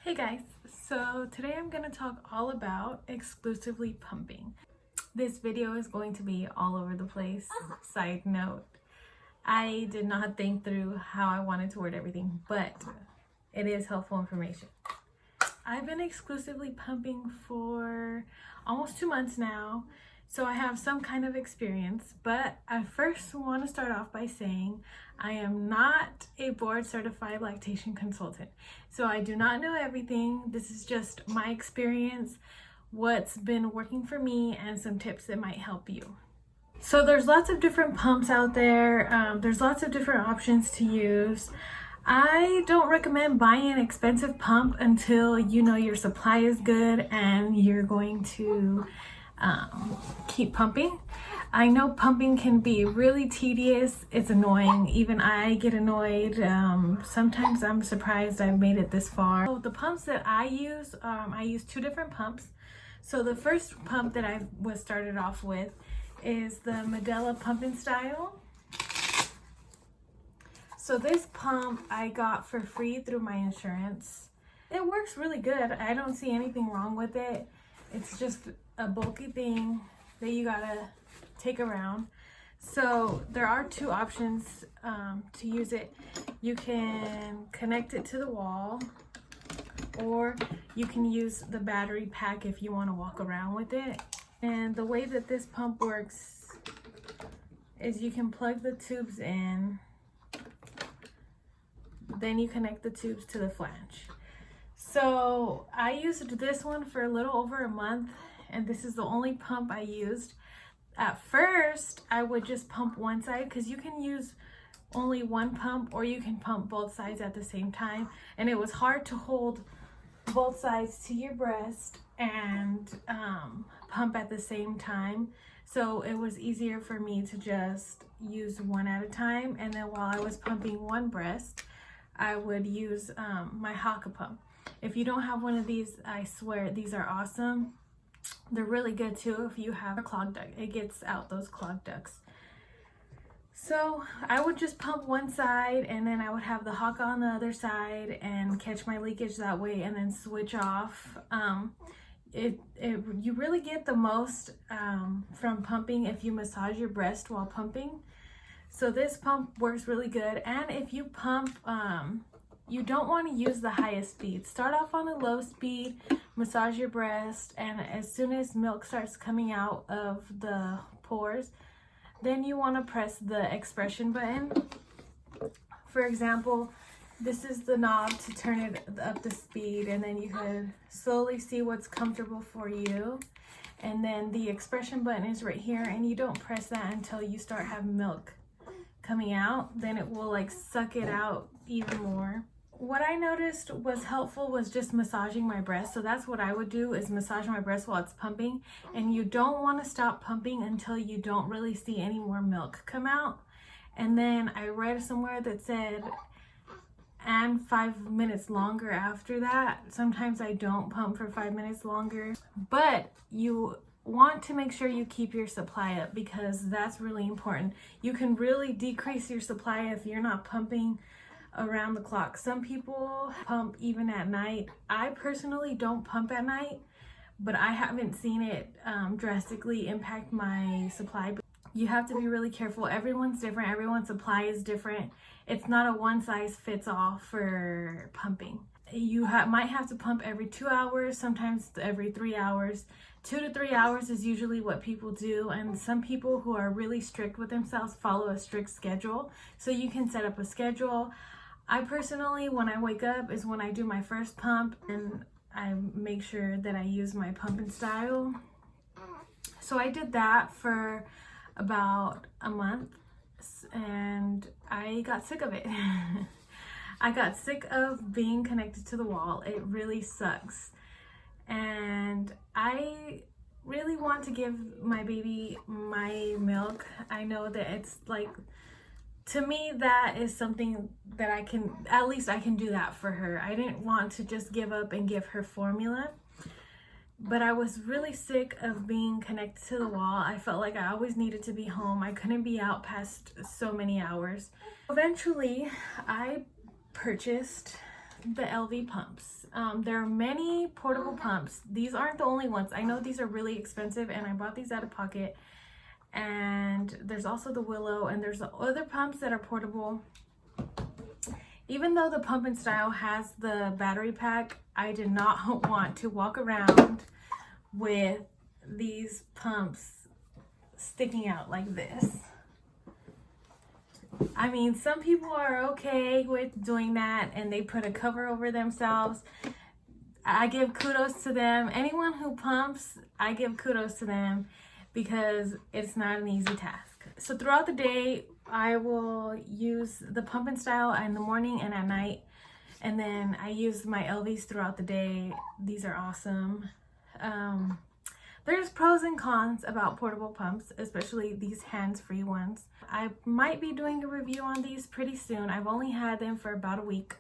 Hey guys, so today I'm going to talk all about exclusively pumping. This video is going to be all over the place. Side note, I did not think through how I wanted to word everything, but it is helpful information. I've been exclusively pumping for almost 2 months now, so I have some kind of experience, but I first want to start off by saying I am not a board certified lactation consultant. So I do not know everything. This is just my experience, what's been working for me, and some tips that might help you. So there's lots of different pumps out there. There's lots of different options to use. I don't recommend buying an expensive pump until you know your supply is good and you're going to keep pumping. I know pumping can be really tedious. It's annoying. Even I get annoyed. Sometimes I'm surprised I've made it this far. So the pumps that I use 2 different pumps. So the first pump that I was started off with is the Medela pumping style. So this pump I got for free through my insurance. It works really good. I don't see anything wrong with it. It's just a bulky thing that you gotta take around. So there are 2 options to use it. You can connect it to the wall, or you can use the battery pack if you want to walk around with it. And the way that this pump works is you can plug the tubes in, then you connect the tubes to the flange. So I used this one for a little over a month, and this is the only pump I used. At first, I would just pump one side because you can use only one pump or you can pump both sides at the same time. And it was hard to hold both sides to your breast and pump at the same time. So it was easier for me to just use one at a time. And then while I was pumping one breast, I would use my Haakaa pump. If you don't have one of these, I swear these are awesome. They're really good too if you have a clogged duct. It gets out those clogged ducts. So I would just pump one side and then I would have the Haakaa on the other side and catch my leakage that way and then switch off. You really get the most from pumping if you massage your breast while pumping. So this pump works really good. And if you pump, you don't want to use the highest speed. Start off on a low speed, massage your breast, and as soon as milk starts coming out of the pores, then you want to press the expression button. For example, this is the knob to turn it up the speed, and then you can slowly see what's comfortable for you. And then the expression button is right here, and you don't press that until you start having milk coming out. Then it will like suck it out even more. What I noticed was helpful was just massaging my breast. So that's what I would do, is massage my breast while it's pumping. And you don't want to stop pumping until you don't really see any more milk come out. And then I read somewhere that said, and 5 minutes longer after that. Sometimes I don't pump for 5 minutes longer, but you want to make sure you keep your supply up because that's really important. You can really decrease your supply if you're not pumping around the clock. Some people pump even at night. I personally don't pump at night, but I haven't seen it drastically impact my supply. You have to be really careful. Everyone's different. Everyone's supply is different. It's not a one size fits all for pumping. You might have to pump every 2 hours, sometimes every 3 hours. 2 to 3 hours is usually what people do, and some people who are really strict with themselves follow a strict schedule. So you can set up a schedule. I personally, when I wake up is when I do my first pump, and I make sure that I use my pumping style. So I did that for about a month and I got sick of it. I got sick of being connected to the wall. It really sucks. And I really want to give my baby my milk. I know that it's like, to me, that is something that I can, at least I can do that for her. I didn't want to just give up and give her formula. But I was really sick of being connected to the wall. I felt like I always needed to be home. I couldn't be out past so many hours. Eventually, I purchased the LV pumps. There are many portable pumps. These aren't the only ones. I know these are really expensive and I bought these out of pocket. And there's also the Willow, and there's other pumps that are portable. Even though the Pump N Style has the battery pack, I did not want to walk around with these pumps sticking out like this. I mean, some people are okay with doing that and they put a cover over themselves. I give kudos to them. Anyone who pumps, I give kudos to them because it's not an easy task. So throughout the day, I will use the Pump N Style in the morning and at night. And then I use my LVs throughout the day. These are awesome. There's pros and cons about portable pumps, especially these hands-free ones. I might be doing a review on these pretty soon. I've only had them for about a week.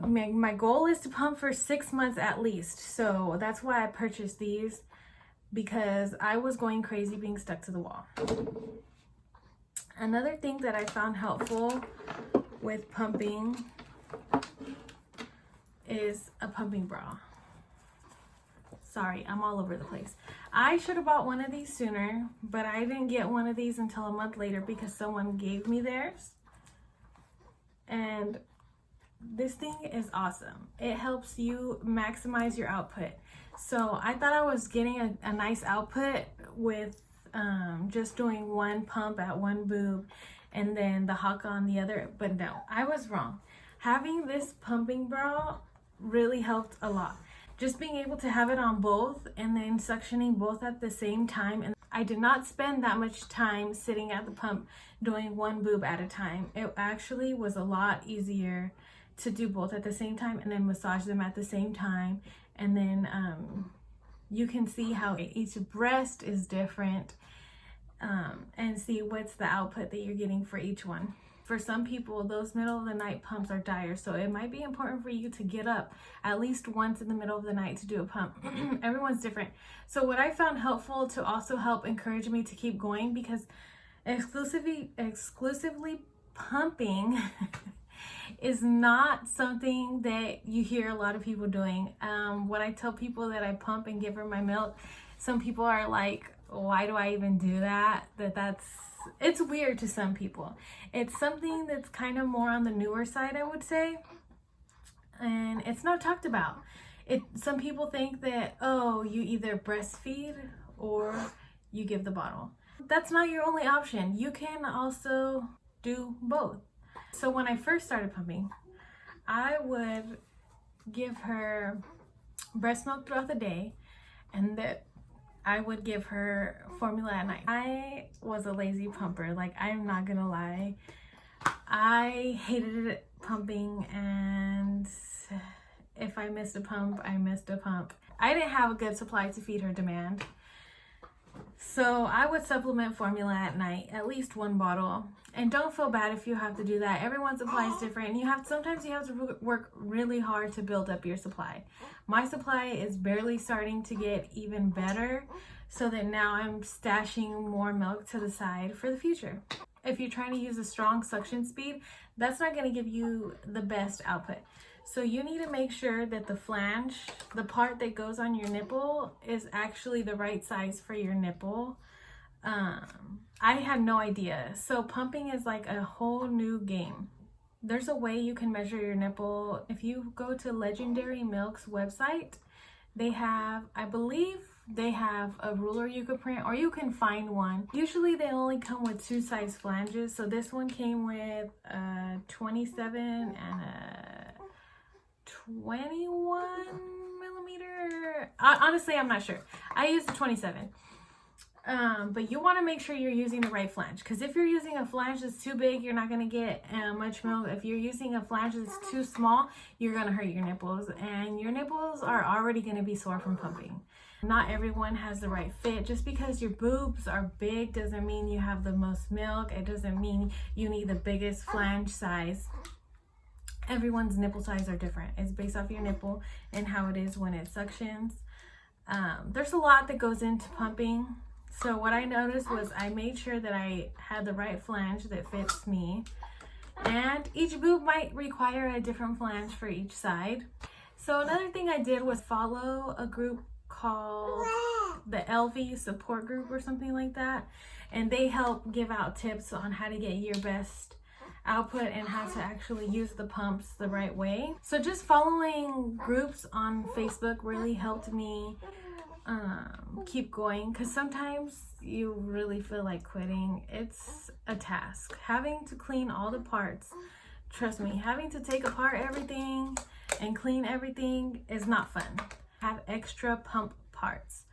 My goal is to pump for 6 months at least. So that's why I purchased these, because I was going crazy being stuck to the wall. Another thing that I found helpful with pumping is a pumping bra. Sorry, I'm all over the place. I should have bought one of these sooner, but I didn't get one of these until a month later because someone gave me theirs. And this thing is awesome. It helps you maximize your output. So I thought I was getting a nice output with just doing one pump at one boob and then the Haakaa on the other, but no, I was wrong. Having this pumping bra really helped a lot. Just being able to have it on both and then suctioning both at the same time. And I did not spend that much time sitting at the pump doing one boob at a time. It actually was a lot easier to do both at the same time and then massage them at the same time. And then you can see how each breast is different and see what's the output that you're getting for each one. For some people, those middle of the night pumps are dire, so it might be important for you to get up at least once in the middle of the night to do a pump. Everyone's different. So what I found helpful to also help encourage me to keep going, because exclusively pumping is not something that you hear a lot of people doing. When I tell people that I pump and give her my milk, some people are like, why do I even do that? It's weird to some people. It's something that's kind of more on the newer side, I would say. And it's not talked about. Some people think that, oh, you either breastfeed or you give the bottle. That's not your only option. You can also do both. So when I first started pumping, I would give her breast milk throughout the day, and that I would give her formula at night. I was a lazy pumper, like, I'm not gonna lie. I hated it pumping, and if I missed a pump, I missed a pump. I didn't have a good supply to feed her demand. So I would supplement formula at night, at least one bottle. And don't feel bad if you have to do that. Everyone's supply is different, and sometimes you have to work really hard to build up your supply. My supply is barely starting to get even better, so that now I'm stashing more milk to the side for the future. If you're trying to use a strong suction speed, that's not going to give you the best output. So you need to make sure that the flange, the part that goes on your nipple, is actually the right size for your nipple. I had no idea. So pumping is like a whole new game. There's a way you can measure your nipple. If you go to Legendary Milk's website, they have, I believe they have a ruler you could print, or you can find one. Usually they only come with 2 size flanges. So this one came with a 27 and a 21 millimeter. Honestly, I'm not sure. I used a 27. But you want to make sure you're using the right flange, because if you're using a flange that's too big, you're not going to get much milk. If you're using a flange that's too small, you're going to hurt your nipples, and your nipples are already going to be sore from pumping. Not everyone has the right fit. Just because your boobs are big doesn't mean you have the most milk. It doesn't mean you need the biggest flange size. Everyone's nipple size are different. It's based off your nipple and how it is when it suctions. There's a lot that goes into pumping. So what I noticed was I made sure that I had the right flange that fits me. And each boob might require a different flange for each side. So another thing I did was follow a group called the LV support group or something like that. And they help give out tips on how to get your best output and how to actually use the pumps the right way. So just following groups on Facebook really helped me keep going, because sometimes you really feel like quitting. It's a task having to clean all the parts. Trust me, having to take apart everything and clean everything is not fun. Have extra pump parts.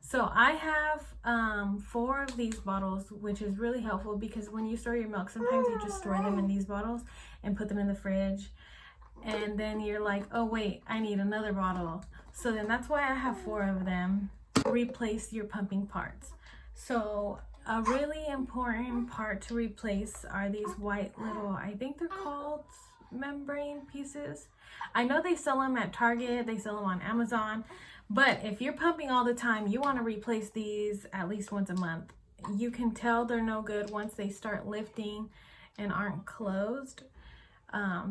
So I have 4 of these bottles, which is really helpful because when you store your milk, sometimes you just store them in these bottles and put them in the fridge. And then you're like, oh wait, I need another bottle. So then that's why I have 4 of them. Replace your pumping parts. So a really important part to replace are these white little, I think they're called membrane pieces. I know they sell them at Target, they sell them on Amazon. But if you're pumping all the time, you want to replace these at least once a month. You can tell they're no good once they start lifting and aren't closed.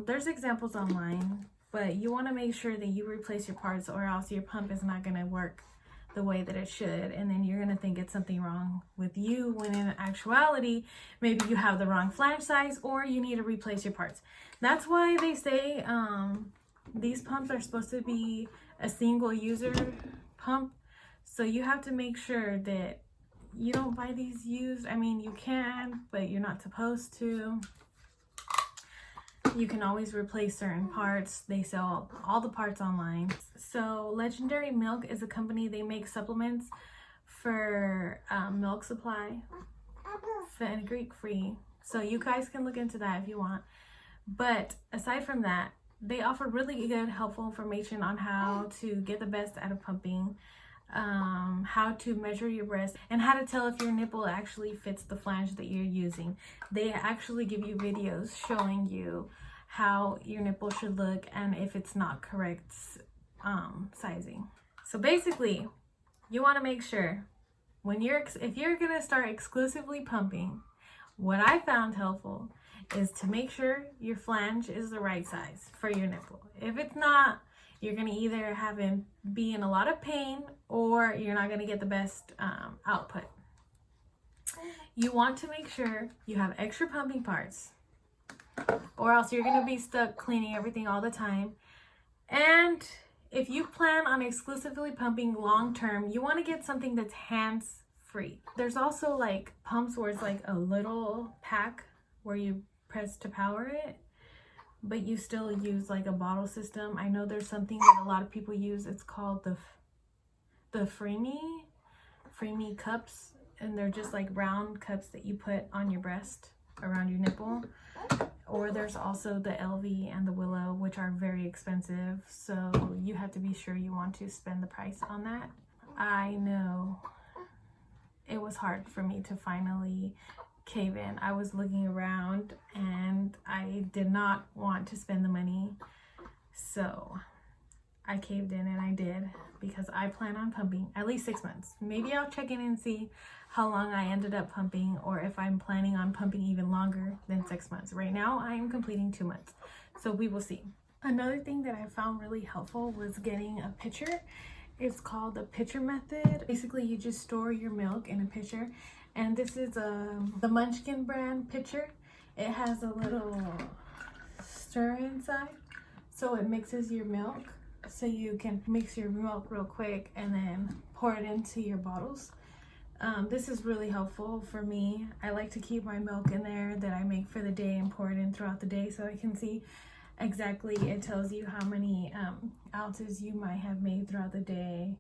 There's examples online, but you want to make sure that you replace your parts, or else your pump is not going to work the way that it should. And then you're going to think it's something wrong with you, when in actuality, maybe you have the wrong flange size or you need to replace your parts. That's why they say these pumps are supposed to be a single user pump. So you have to make sure that you don't buy these used. I mean, you can, but you're not supposed to. You can always replace certain parts. They sell all the parts online. So Legendary Milk is a company. They make supplements for milk supply, fenugreek free. So you guys can look into that if you want. But aside from that, they offer really good, helpful information on how to get the best out of pumping, how to measure your breast, and how to tell if your nipple actually fits the flange that you're using. They actually give you videos showing you how your nipple should look and if it's not correct sizing. So basically, you want to make sure if you're gonna start exclusively pumping, what I found helpful is to make sure your flange is the right size for your nipple. If it's not, you're gonna either have him be in a lot of pain or you're not gonna get the best output. You want to make sure you have extra pumping parts, or else you're gonna be stuck cleaning everything all the time. And if you plan on exclusively pumping long term, you want to get something that's hands free. There's also like pumps where it's like a little pack where you press to power it, but you still use like a bottle system. I know there's something that a lot of people use. It's called the Freemie cups, and they're just like round cups that you put on your breast around your nipple. Or there's also the LV and the Willow, which are very expensive, so you have to be sure you want to spend the price on that. I know it was hard for me to finally cave in. I was looking around and I did not want to spend the money, so I caved in, and I did, because I plan on pumping at least 6 months. Maybe I'll check in and see how long I ended up pumping, or if I'm planning on pumping even longer than 6 months. Right now I am completing 2 months, so we will see. Another thing that I found really helpful was getting a pitcher. It's called the pitcher method. Basically, you just store your milk in a pitcher, and this is the Munchkin brand pitcher. It has a little stir inside, so it mixes your milk, so you can mix your milk real quick and then pour it into your bottles. This is really helpful for me. I like to keep my milk in there that I make for the day and pour it in throughout the day, so I can see exactly. It tells you how many ounces you might have made throughout the day,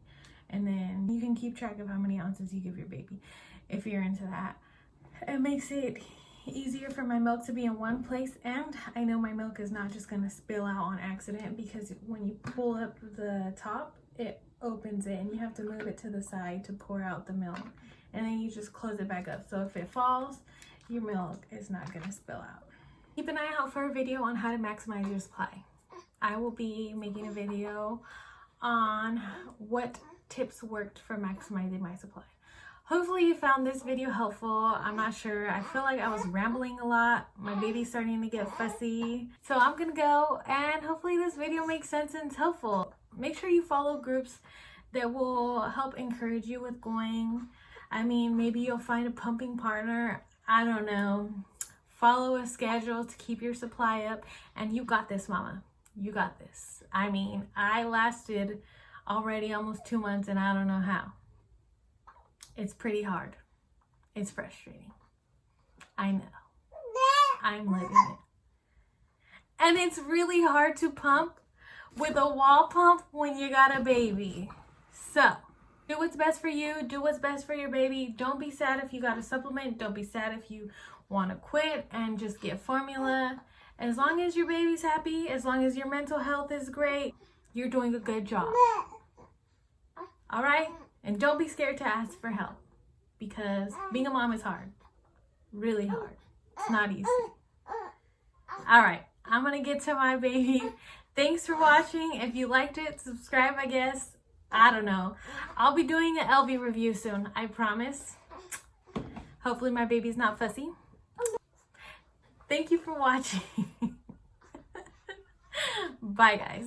and then you can keep track of how many ounces you give your baby if you're into that. It makes it easier for my milk to be in one place, and I know my milk is not just going to spill out on accident, because when you pull up the top, it opens it and you have to move it to the side to pour out the milk, and then you just close it back up, so if it falls, your milk is not going to spill out. Keep an eye out for a video on how to maximize your supply. I will be making a video on what tips worked for maximizing my supply. hopefully you found this video helpful. I'm not sure. I feel like I was rambling a lot. My baby's starting to get fussy. So I'm gonna go, and hopefully this video makes sense and is helpful. Make sure you follow groups that will help encourage you with going. I mean, maybe you'll find a pumping partner. I don't know. Follow a schedule to keep your supply up, and you got this, mama. You got this. I mean, I lasted already almost 2 months, and I don't know how. It's pretty hard. It's frustrating. I know. I'm living it. And it's really hard to pump with a wall pump when you got a baby. So, do what's best for you. Do what's best for your baby. Don't be sad if you got a supplement. Don't be sad if you want to quit and just get formula. As long as your baby's happy, as long as your mental health is great, you're doing a good job. All right? And don't be scared to ask for help, because being a mom is hard. Really hard. It's not easy. All right. I'm going to get to my baby. Thanks for watching. If you liked it, subscribe, I guess. I don't know. I'll be doing an LV review soon. I promise. Hopefully my baby's not fussy. Thank you for watching. Bye, guys.